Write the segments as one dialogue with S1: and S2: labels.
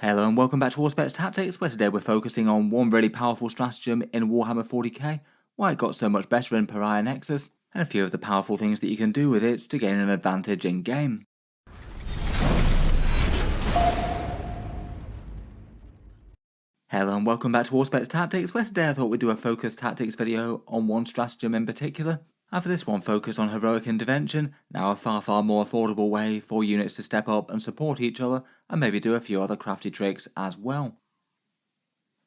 S1: Hello and welcome back to Auspex Tactics, where today we're focusing on one really powerful stratagem in Warhammer 40k, why it got so much better in Pariah Nexus, and a few of the powerful things that you can do with it to gain an advantage in game. Hello and welcome back to Auspex Tactics, where today I thought we'd do a focused tactics video on one stratagem in particular, and for this one focus on Heroic Intervention, now a far more affordable way for units to step up and support each other, and maybe do a few other crafty tricks as well.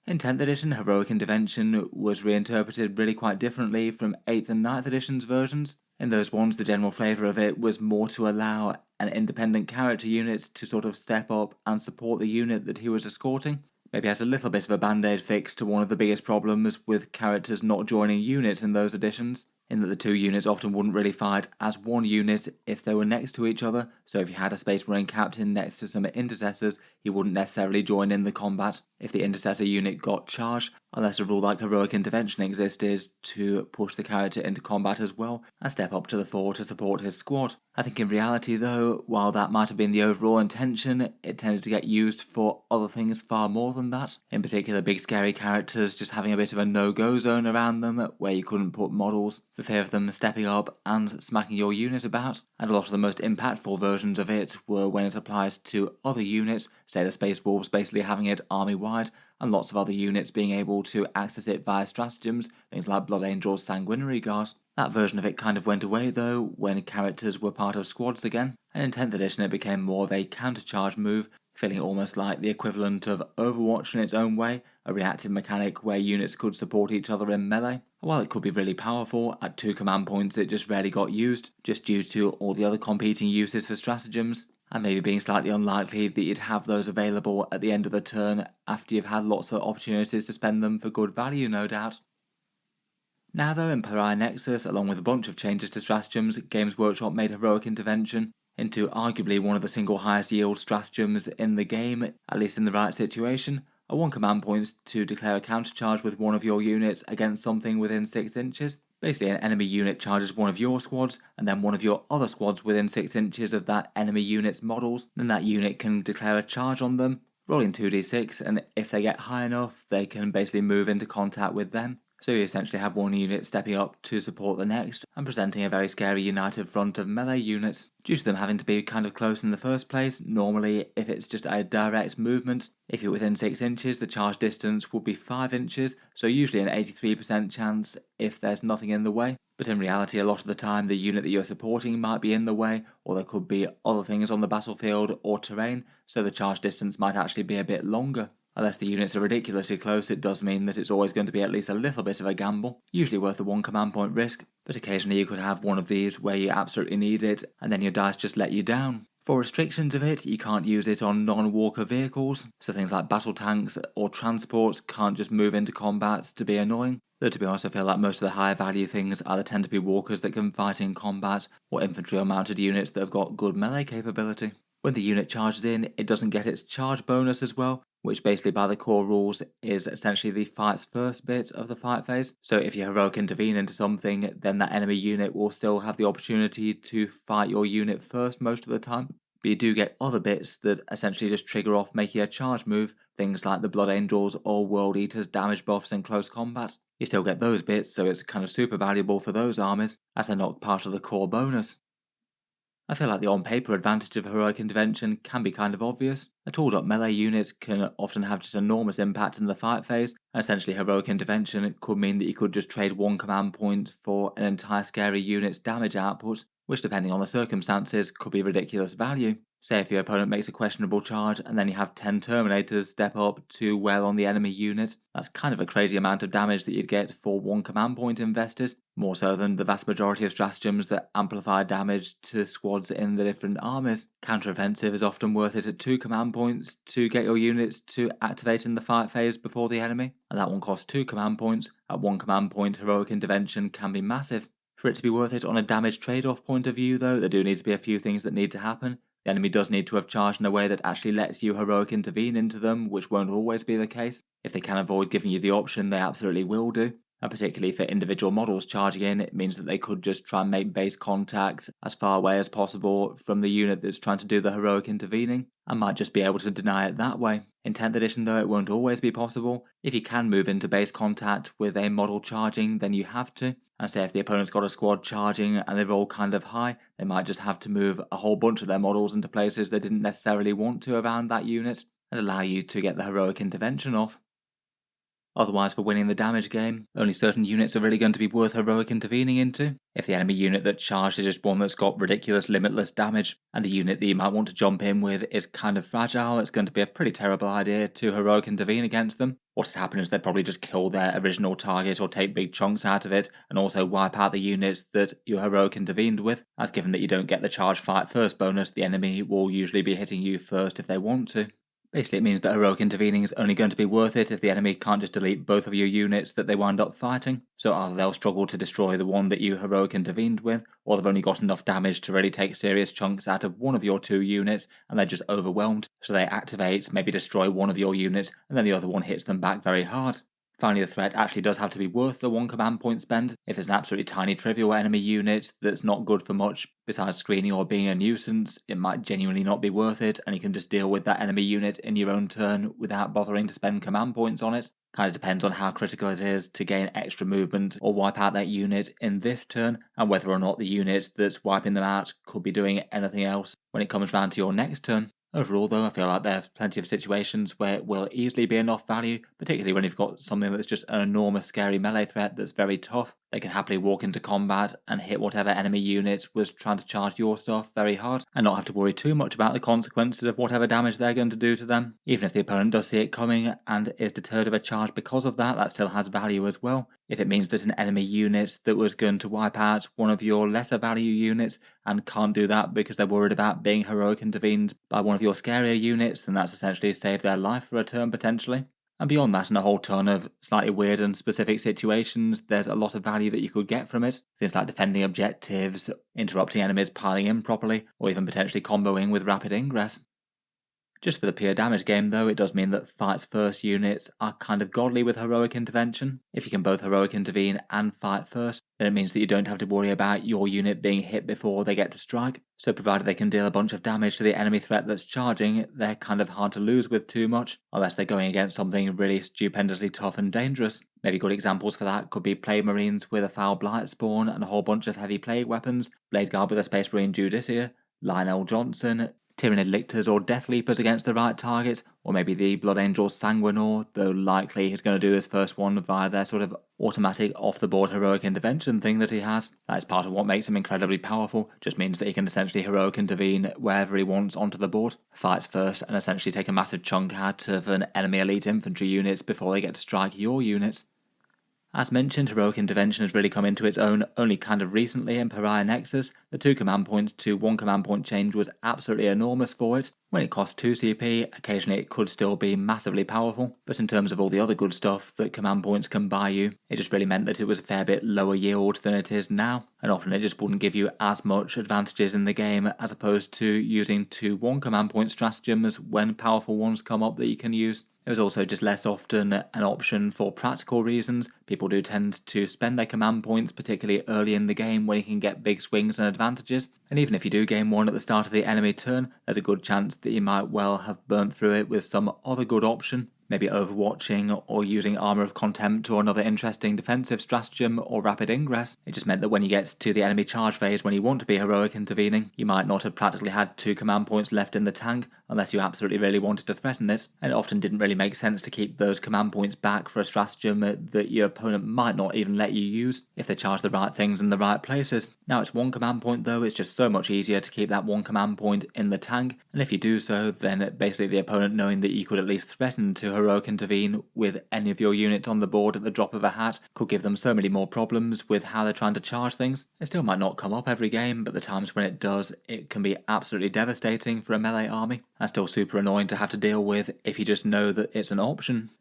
S1: In 10th edition, Heroic Intervention was reinterpreted really quite differently from 8th and 9th edition's versions. In those ones, the general flavour of it was more to allow an independent character unit to sort of step up and support the unit that he was escorting. Maybe has a little bit of a band-aid fix to one of the biggest problems with characters not joining units in those editions, in that the two units often wouldn't really fight as one unit if they were next to each other, so if you had a Space Marine captain next to some intercessors, he wouldn't necessarily join in the combat if the intercessor unit got charged, unless a rule like Heroic Intervention existed to push the character into combat as well and step up to the fore to support his squad. I think in reality though, while that might have been the overall intention, it tended to get used for other things far more than that. In particular, big scary characters just having a bit of a no-go zone around them where you couldn't put models for fear of them stepping up and smacking your unit about, and a lot of the most impactful versions of it were when it applies to other units, say the Space Wolves basically having it army-wide, and lots of other units being able to access it via stratagems, things like Blood Angel's Sanguinary Guard. That version of it kind of went away though when characters were part of squads again, and in 10th edition it became more of a countercharge move, feeling almost like the equivalent of Overwatch in its own way, a reactive mechanic where units could support each other in melee. While it could be really powerful, at 2 command points it just rarely got used, just due to all the other competing uses for stratagems, and maybe being slightly unlikely that you'd have those available at the end of the turn after you've had lots of opportunities to spend them for good value, no doubt. Now though, in Pariah Nexus, along with a bunch of changes to stratagems, Games Workshop made Heroic Intervention into arguably one of the single highest yield stratagems in the game, at least in the right situation. A 1 command point to declare a countercharge with one of your units against something within 6 inches. Basically, an enemy unit charges one of your squads, and then one of your other squads within 6 inches of that enemy unit's models, then that unit can declare a charge on them, rolling 2d6, and if they get high enough, they can basically move into contact with them. So you essentially have one unit stepping up to support the next, and presenting a very scary united front of melee units. Due to them having to be kind of close in the first place, normally if it's just a direct movement, if you're within 6 inches, the charge distance would be 5 inches, so usually an 83% chance if there's nothing in the way. But in reality, a lot of the time the unit that you're supporting might be in the way, or there could be other things on the battlefield or terrain, so the charge distance might actually be a bit longer. Unless the units are ridiculously close, it does mean that it's always going to be at least a little bit of a gamble, usually worth a 1 command point risk, but occasionally you could have one of these where you absolutely need it, and then your dice just let you down. For restrictions of it, you can't use it on non-walker vehicles, so things like battle tanks or transports can't just move into combat to be annoying. Though to be honest, I feel like most of the higher value things either tend to be walkers that can fight in combat, or infantry or mounted units that have got good melee capability. When the unit charges in, it doesn't get its charge bonus as well, which basically by the core rules is essentially the fight's first bit of the fight phase. So if you heroic intervene into something, then that enemy unit will still have the opportunity to fight your unit first most of the time. But you do get other bits that essentially just trigger off making a charge move, things like the Blood Angels or World Eaters damage buffs in close combat. You still get those bits, so it's kind of super valuable for those armies, as they're not part of the core bonus. I feel like the on-paper advantage of Heroic Intervention can be kind of obvious. A tooled up melee unit can often have just enormous impact in the fight phase, and essentially Heroic Intervention could mean that you could just trade 1 command point for an entire scary unit's damage output, which depending on the circumstances could be ridiculous value. Say if your opponent makes a questionable charge and then you have 10 Terminators step up to well on the enemy unit, that's kind of a crazy amount of damage that you'd get for 1 command point invested, more so than the vast majority of stratagems that amplify damage to squads in the different armies. Counter-offensive is often worth it at 2 command points to get your units to activate in the fight phase before the enemy, and that one costs 2 command points. At 1 command point, Heroic Intervention can be massive. For it to be worth it on a damage trade-off point of view though, there do need to be a few things that need to happen. The enemy does need to have charged in a way that actually lets you heroic intervene into them, which won't always be the case. If they can avoid giving you the option, they absolutely will do. And particularly for individual models charging in, it means that they could just try and make base contact as far away as possible from the unit that's trying to do the heroic intervening, and might just be able to deny it that way. In 10th edition though, it won't always be possible. If you can move into base contact with a model charging, then you have to. And say if the opponent's got a squad charging and they're all kind of high, they might just have to move a whole bunch of their models into places they didn't necessarily want to around that unit, and allow you to get the heroic intervention off. Otherwise, for winning the damage game, only certain units are really going to be worth heroic intervening into. If the enemy unit that charged is just one that's got ridiculous limitless damage, and the unit that you might want to jump in with is kind of fragile, it's going to be a pretty terrible idea to heroic intervene against them. What's happened is they'd probably just kill their original target or take big chunks out of it, and also wipe out the units that you heroic intervened with, as given that you don't get the charge fight first bonus, the enemy will usually be hitting you first if they want to. Basically, it means that heroic intervening is only going to be worth it if the enemy can't just delete both of your units that they wind up fighting. So either they'll struggle to destroy the one that you heroic intervened with, or they've only got enough damage to really take serious chunks out of one of your two units, and they're just overwhelmed. So they activate, maybe destroy one of your units, and then the other one hits them back very hard. Finally, the threat actually does have to be worth the 1 command point spend. If it's an absolutely tiny trivial enemy unit that's not good for much besides screening or being a nuisance, it might genuinely not be worth it, and you can just deal with that enemy unit in your own turn without bothering to spend command points on it. Kind of depends on how critical it is to gain extra movement or wipe out that unit in this turn, and whether or not the unit that's wiping them out could be doing anything else when it comes round to your next turn. Overall though, I feel like there are plenty of situations where it will easily be enough value, particularly when you've got something that's just an enormous scary melee threat that's very tough. They can happily walk into combat and hit whatever enemy unit was trying to charge your stuff very hard, and not have to worry too much about the consequences of whatever damage they're going to do to them. Even if the opponent does see it coming and is deterred of a charge because of that, that still has value as well. If it means that an enemy unit that was going to wipe out one of your lesser value units and can't do that because they're worried about being heroic intervened by one of your scarier units, then that's essentially saved their life for a turn potentially. And beyond that, in a whole ton of slightly weird and specific situations, there's a lot of value that you could get from it. Things like defending objectives, interrupting enemies piling in properly, or even potentially comboing with rapid ingress. Just for the pure damage game though, it does mean that fights first units are kind of godly with heroic intervention. If you can both heroic intervene and fight first, then it means that you don't have to worry about your unit being hit before they get to strike. So provided they can deal a bunch of damage to the enemy threat that's charging, they're kind of hard to lose with too much, unless they're going against something really stupendously tough and dangerous. Maybe good examples for that could be Plague Marines with a Foul Blight spawn and a whole bunch of heavy plague weapons, Blade Guard with a Space Marine Judicia, Lionel Johnson, Tyranid Lictors or Death Leapers against the right target, or maybe the Blood Angel Sanguinor, though likely he's going to do his first one via their sort of automatic off-the-board heroic intervention thing that he has. That is part of what makes him incredibly powerful, just means that he can essentially heroic intervene wherever he wants onto the board, fights first and essentially take a massive chunk out of an enemy elite infantry units before they get to strike your units. As mentioned, heroic intervention has really come into its own only kind of recently in Pariah Nexus. The 2 command points to 1 command point change was absolutely enormous for it. When it cost 2 CP, occasionally it could still be massively powerful, but in terms of all the other good stuff that command points can buy you, it just really meant that it was a fair bit lower yield than it is now, and often it just wouldn't give you as much advantages in the game as opposed to using 2 1 command point stratagems when powerful ones come up that you can use. It was also just less often an option for practical reasons. People do tend to spend their command points, particularly early in the game when you can get big swings and advantages. And even if you do gain one at the start of the enemy turn, there's a good chance that you might well have burnt through it with some other good option. Maybe overwatching or using Armour of Contempt or another interesting defensive stratagem or rapid ingress. It just meant that when you get to the enemy charge phase when you want to be heroic intervening, you might not have practically had 2 command points left in the tank unless you absolutely really wanted to threaten it, and it often didn't really make sense to keep those command points back for a stratagem that your opponent might not even let you use if they charge the right things in the right places. Now it's 1 command point though, it's just so much easier to keep that 1 command point in the tank, and if you do so, then basically the opponent knowing that you could at least threaten to heroic intervene with any of your units on the board at the drop of a hat could give them so many more problems with how they're trying to charge things. It still might not come up every game, but the times when it does, it can be absolutely devastating for a melee army. That's still super annoying to have to deal with if you just know that it's an option.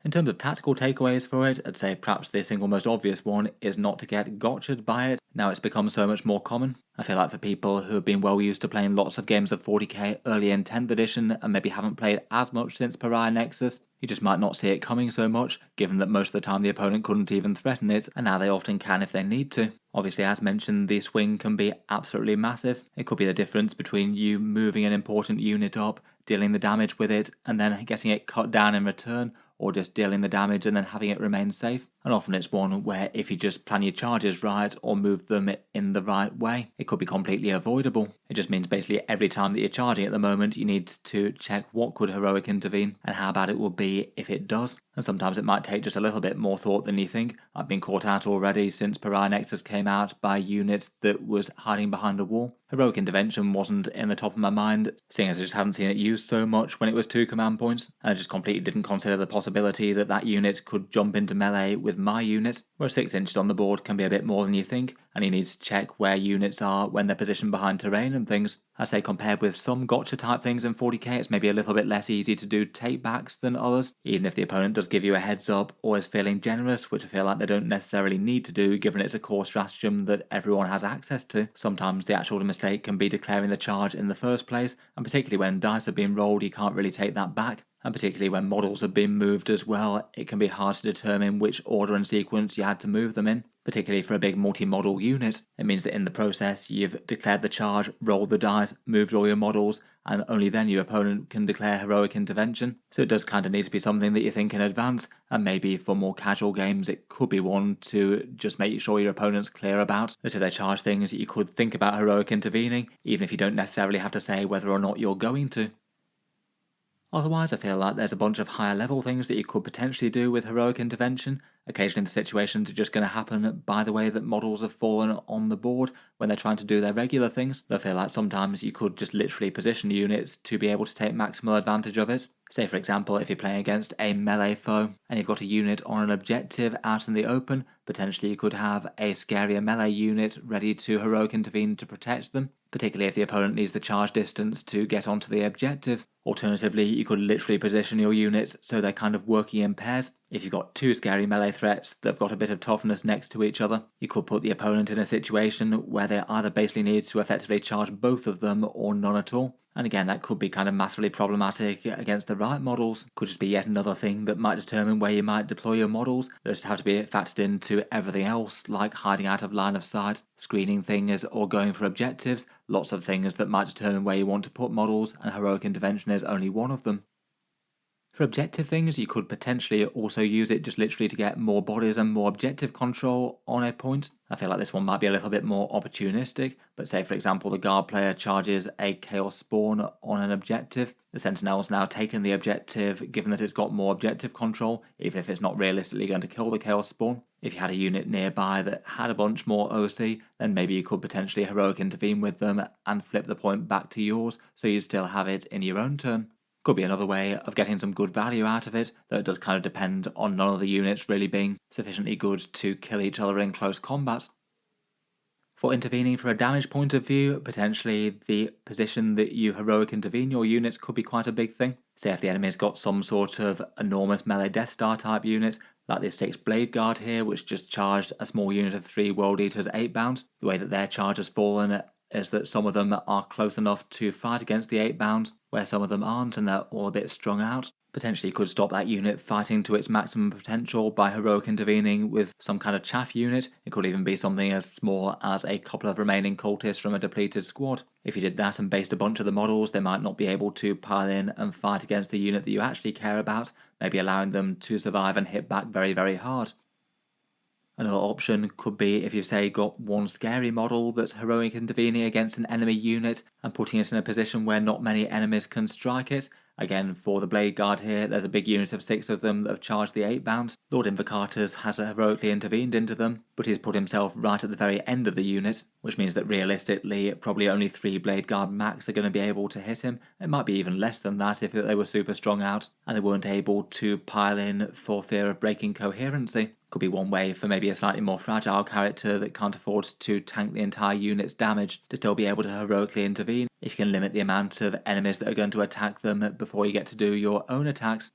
S1: In terms of tactical takeaways for it, I'd say perhaps the single most obvious one is not to get gotcha'd by it. Now it's become so much more common. I feel like for people who have been well used to playing lots of games of 40k early in 10th edition and maybe haven't played as much since Pariah Nexus, You just might not see it coming so much, given that most of the time the opponent couldn't even threaten it, and now they often can if they need to. Obviously, as mentioned, the swing can be absolutely massive. It could be the difference between you moving an important unit up, dealing the damage with it, and then getting it cut down in return, or just dealing the damage and then having it remain safe. And often it's one where if you just plan your charges right or move them in the right way, it could be completely avoidable. It just means basically every time that you're charging at the moment, you need to check what could heroic intervene and how bad it will be if it does. And sometimes it might take just a little bit more thought than you think. I've been caught out already since Pariah Nexus came out by a unit that was hiding behind the wall. Heroic intervention wasn't in the top of my mind, seeing as I just hadn't seen it used so much when it was 2 command points, and I just completely didn't consider the possibility that that unit could jump into melee with my unit, where 6 inches on the board can be a bit more than you think, and you need to check where units are when they're positioned behind terrain and things. I say compared with some gotcha type things in 40k, it's maybe a little bit less easy to do take-backs than others, even if the opponent does give you a heads up or is feeling generous, which I feel like they don't necessarily need to do given it's a core stratagem that everyone has access to. Sometimes the actual mistake can be declaring the charge in the first place, and particularly when dice have been rolled you can't really take that back. And particularly when models have been moved as well, it can be hard to determine which order and sequence you had to move them in. Particularly for a big multi-model unit, it means that in the process you've declared the charge, rolled the dice, moved all your models, and only then your opponent can declare heroic intervention. So it does kind of need to be something that you think in advance, and maybe for more casual games it could be one to just make sure your opponent's clear about that if they charge things you could think about heroic intervening, even if you don't necessarily have to say whether or not you're going to. Otherwise, I feel like there's a bunch of higher level things that you could potentially do with heroic intervention. Occasionally the situations are just going to happen by the way that models have fallen on the board when they're trying to do their regular things. I feel like sometimes you could just literally position units to be able to take maximal advantage of it. Say for example, if you're playing against a melee foe and you've got a unit on an objective out in the open, potentially you could have a scarier melee unit ready to heroic intervene to protect them, particularly if the opponent needs the charge distance to get onto the objective. Alternatively, you could literally position your units so they're kind of working in pairs. If you've got 2 scary melee threats that have got a bit of toughness next to each other, you could put the opponent in a situation where they either basically need to effectively charge both of them or none at all. And again, that could be kind of massively problematic against the right models. Could just be yet another thing that might determine where you might deploy your models. Those have to be factored into everything else, like hiding out of line of sight, screening things, or going for objectives. Lots of things that might determine where you want to put models, and heroic intervention is only one of them. For objective things, you could potentially also use it just literally to get more bodies and more objective control on a point. I feel like this one might be a little bit more opportunistic, but say for example the guard player charges a chaos spawn on an objective. The sentinel's now taken the objective given that it's got more objective control, even if it's not realistically going to kill the chaos spawn. If you had a unit nearby that had a bunch more OC, then maybe you could potentially heroic intervene with them and flip the point back to yours so you'd still have it in your own turn. Could be another way of getting some good value out of it, though it does kind of depend on none of the units really being sufficiently good to kill each other in close combat. For intervening from a damage point of view, potentially the position that you heroic intervene your units could be quite a big thing. Say if the enemy's got some sort of enormous melee Death Star type unit, like this 6 Blade Guard here, which just charged a small unit of 3 World Eaters 8 bound. The way that their charge has fallen is that some of them are close enough to fight against the 8 bound, where some of them aren't and they're all a bit strung out. Potentially could stop that unit fighting to its maximum potential by heroic intervening with some kind of chaff unit. It could even be something as small as a couple of remaining cultists from a depleted squad. If you did that and based a bunch of the models, they might not be able to pile in and fight against the unit that you actually care about, maybe allowing them to survive and hit back very, very hard. Another option could be if you've say got one scary model that's heroic intervening against an enemy unit and putting it in a position where not many enemies can strike it. Again, for the Blade Guard here, there's a big unit of 6 of them that have charged the 8 bound. Lord Invocatus has heroically intervened into them, but he's put himself right at the very end of the unit, which means that realistically probably only 3 Blade Guard max are going to be able to hit him. It might be even less than that if they were super strong out and they weren't able to pile in for fear of breaking coherency. Could be one way for maybe a slightly more fragile character that can't afford to tank the entire unit's damage to still be able to heroically intervene if you can limit the amount of enemies that are going to attack them before you get to do your own attacks.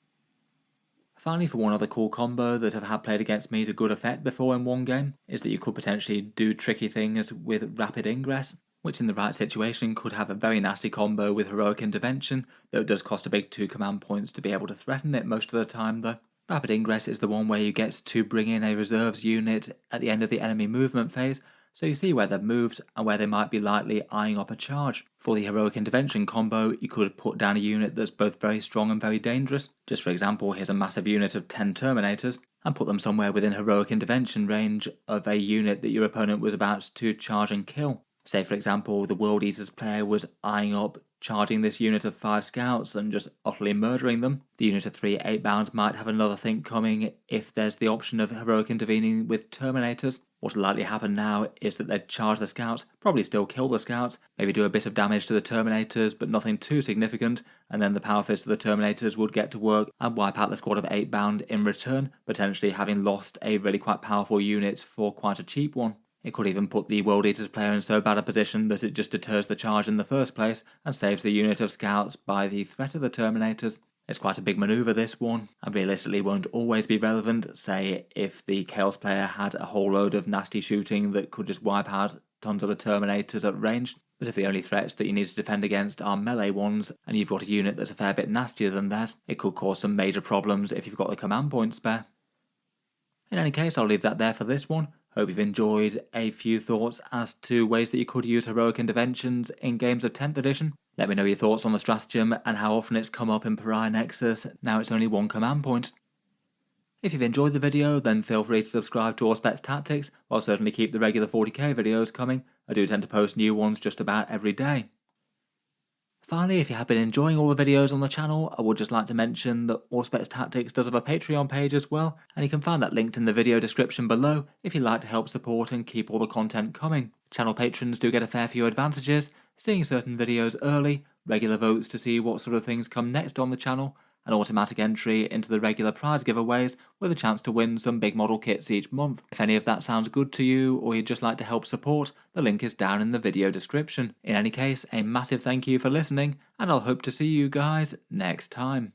S1: Finally, for one other cool combo that I've had played against me to good effect before in one game, is that you could potentially do tricky things with rapid ingress. which in the right situation could have a very nasty combo with Heroic Intervention, though it does cost a big 2 command points to be able to threaten it most of the time though. Rapid Ingress is the one where you get to bring in a reserves unit at the end of the enemy movement phase, so you see where they've moved and where they might be lightly eyeing up a charge. For the Heroic Intervention combo, you could put down a unit that's both very strong and very dangerous. Just for example, here's a massive unit of 10 Terminators, and put them somewhere within Heroic Intervention range of a unit that your opponent was about to charge and kill. Say for example, the World Eaters player was eyeing up charging this unit of 5 scouts and just utterly murdering them. The unit of 3 8-bound might have another think coming if there's the option of Heroic intervening with Terminators. What'll likely happen now is that they'd charge the scouts, probably still kill the scouts, maybe do a bit of damage to the Terminators but nothing too significant, and then the Power Fist of the Terminators would get to work and wipe out the squad of 8-bound in return, potentially having lost a really quite powerful unit for quite a cheap one. It could even put the World Eaters player in so bad a position that it just deters the charge in the first place and saves the unit of scouts by the threat of the Terminators. It's quite a big manoeuvre this one, and realistically won't always be relevant, say if the Chaos player had a whole load of nasty shooting that could just wipe out tons of the Terminators at range. But if the only threats that you need to defend against are melee ones, and you've got a unit that's a fair bit nastier than theirs, it could cause some major problems if you've got the command point spare. In any case, I'll leave that there for this one. Hope you've enjoyed a few thoughts as to ways that you could use Heroic Interventions in games of 10th edition. Let me know your thoughts on the stratagem and how often it's come up in Pariah Nexus, now it's only 1 command point. If you've enjoyed the video, then feel free to subscribe to Auspex Tactics. I'll certainly keep the regular 40k videos coming. I do tend to post new ones just about every day. Finally, if you have been enjoying all the videos on the channel, I would just like to mention that Auspex Tactics does have a Patreon page as well, and you can find that linked in the video description below if you'd like to help support and keep all the content coming. Channel patrons do get a fair few advantages, seeing certain videos early, regular votes to see what sort of things come next on the channel, an automatic entry into the regular prize giveaways with a chance to win some big model kits each month. If any of that sounds good to you or you'd just like to help support, the link is down in the video description. In any case, a massive thank you for listening, and I'll hope to see you guys next time.